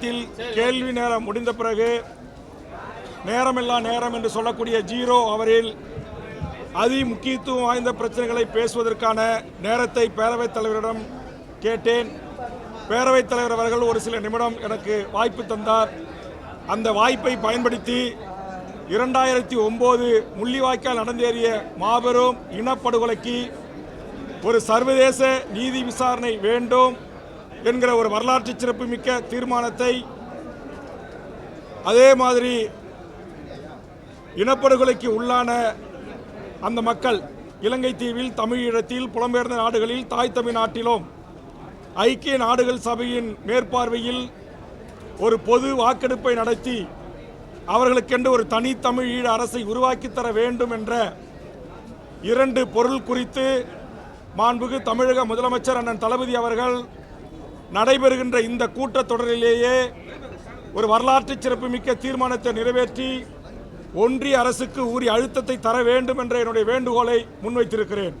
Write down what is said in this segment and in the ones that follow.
கேள்வி நேரம் முடிந்த பிறகு நேரமில்லா நேரம் என்று சொல்லக்கூடிய 0 அவரில் அதி முக்கியத்துவம் வாய்ந்த பிரச்சனைகளை பேசுவதற்கான நேரத்தை பேரவைத் தலைவரிடம் கேட்டேன். பேரவைத் தலைவர் அவர்கள் ஒரு சில நிமிடம் எனக்கு வாய்ப்பு தந்தார். அந்த வாய்ப்பை பயன்படுத்தி 2009 முள்ளிவாய்க்கால் நடந்தேறிய மாபெரும் இனப்படுகொலைக்கு ஒரு சர்வதேச நீதி விசாரணை வேண்டும் என்கிற ஒரு வரலாற்று சிறப்புமிக்க தீர்மானத்தை, அதே மாதிரி இனப்படுகொலைக்கு உள்ளான அந்த மக்கள் இலங்கை தீவில், தமிழீழத்தில், புலம்பெயர்ந்த நாடுகளில், தாய் தமிழ்நாட்டிலும் ஐக்கிய நாடுகள் சபையின் மேற்பார்வையில் ஒரு பொது வாக்கெடுப்பை நடத்தி அவர்களுக்கென்று ஒரு தனித்தமிழீழ அரசை உருவாக்கி தர வேண்டும் என்ற 2 பொருள் குறித்து மாண்புமிகு தமிழக முதலமைச்சர் அண்ணன் தளபதி அவர்கள் நடைபெறுகின்ற இந்த கூட்டத்தொடரிலேயே ஒரு வரலாற்று சிறப்புமிக்க தீர்மானத்தை நிறைவேற்றி ஒன்றிய அரசுக்கு உரிய அழுத்தத்தை தர வேண்டும் என்ற என்னுடைய வேண்டுகோளை முன்வைத்திருக்கிறேன்.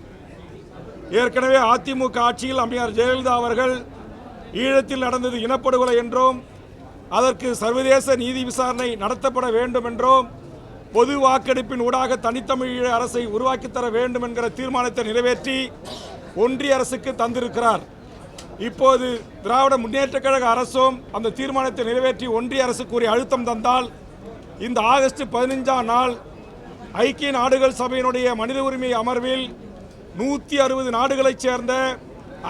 ஏற்கனவே அதிமுக ஆட்சியில் அம்மையார் ஜெயலலிதா அவர்கள் ஈழத்தில் நடந்தது இனப்படுகொலை என்றும் அதற்கு சர்வதேச நீதி விசாரணை நடத்தப்பட வேண்டும் என்றும் பொது வாக்கெடுப்பின் ஊடாக தனித்தமிழீழ அரசை உருவாக்கி தர வேண்டும் என்கிற தீர்மானத்தை நிறைவேற்றி ஒன்றிய அரசுக்கு தந்திருக்கிறார். இப்போது திராவிட முன்னேற்றக் கழக அரசும் அந்த தீர்மானத்தை நிறைவேற்றி ஒன்றிய அரசுக்கு உரிய அழுத்தம் தந்தால் இந்த ஆகஸ்ட் 15ஆம் நாள் ஐக்கிய நாடுகள் சபையினுடைய மனித உரிமை அமர்வில் 160 நாடுகளைச் சேர்ந்த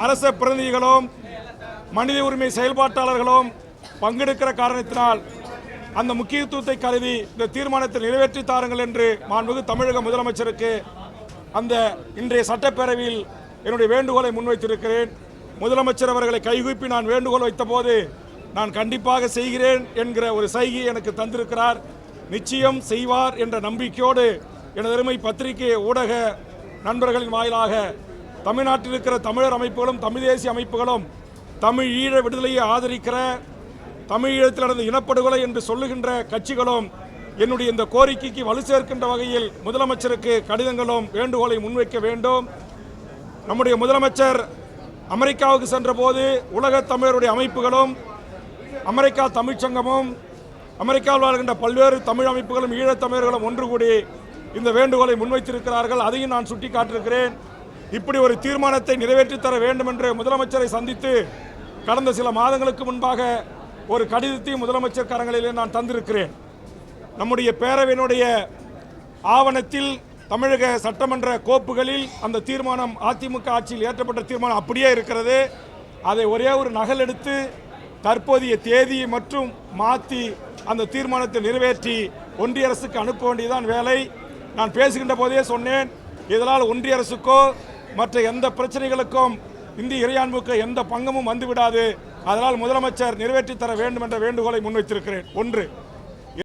அரச பிரதிநிதிகளும் மனித உரிமை செயல்பாட்டாளர்களும் பங்கெடுக்கிற காரணத்தினால் அந்த முக்கியத்துவத்தை கருதி இந்த தீர்மானத்தை நிறைவேற்றி தாருங்கள் என்று மாண்புமிகு தமிழக முதலமைச்சருக்கு அந்த இன்றைய சட்டப்பேரவையில் என்னுடைய வேண்டுகோளை முன்வைத்திருக்கிறேன். முதலமைச்சர் அவர்களை கைகூப்பி நான் வேண்டுகோள் வைத்த போது நான் கண்டிப்பாக செய்கிறேன் என்கிற ஒரு சைகை எனக்கு தந்திருக்கிறார். நிச்சயம் செய்வார் என்ற நம்பிக்கையோடு எனது அருமை பத்திரிகை ஊடக நண்பர்களின் வாயிலாக தமிழ்நாட்டில் இருக்கிற தமிழர் அமைப்புகளும் தமிழ் தேசிய அமைப்புகளும் தமிழ் ஈழ விடுதலையை ஆதரிக்கிற, தமிழ் ஈழத்தில் நடந்த இனப்படுகொலை என்று சொல்லுகின்ற கட்சிகளும் என்னுடைய இந்த கோரிக்கைக்கு வலு சேர்க்கின்ற வகையில் முதலமைச்சருக்கு கடிதங்களும் வேண்டுகோளை முன்வைக்க வேண்டும். நம்முடைய முதலமைச்சர் அமெரிக்காவுக்கு சென்ற போது உலக தமிழருடைய அமைப்புகளும் அமெரிக்கா தமிழ்ச்சங்கமும் அமெரிக்காவில் வாழ்கின்ற பல்வேறு தமிழ் அமைப்புகளும் ஈழத்தமிழர்களும் ஒன்று கூடி இந்த வேண்டுகோளை முன்வைத்திருக்கிறார்கள். அதையும் நான் சுட்டிக்காட்டியிருக்கிறேன். இப்படி ஒரு தீர்மானத்தை நிறைவேற்றி தர வேண்டும் என்று முதலமைச்சரை சந்தித்து கடந்த சில மாதங்களுக்கு முன்பாக ஒரு கடிதத்தையும் முதலமைச்சர் கரங்களிலே நான் தந்திருக்கிறேன். நம்முடைய பேரவையினுடைய ஆவணத்தில் தமிழக சட்டமன்ற கோப்புகளில் அந்த தீர்மானம் அதிமுக ஆட்சியில் ஏற்றப்பட்ட தீர்மானம் அப்படியே இருக்கிறது. அதை ஒரே ஒரு நகல் எடுத்து தற்போதைய தேதியை மற்றும் மாற்றி அந்த தீர்மானத்தை நிறைவேற்றி ஒன்றிய அரசுக்கு அனுப்ப வேண்டியதான் வேலை. நான் பேசுகின்ற போதே சொன்னேன், இதனால் ஒன்றிய அரசுக்கோ மற்ற எந்த பிரச்சனைகளுக்கும் இந்திய இறையாண்மைக்கு எந்த பங்கமும் வந்துவிடாது. அதனால் முதலமைச்சர் நிறைவேற்றி தர வேண்டும் என்ற வேண்டுகோளை முன்வைத்திருக்கிறேன். 1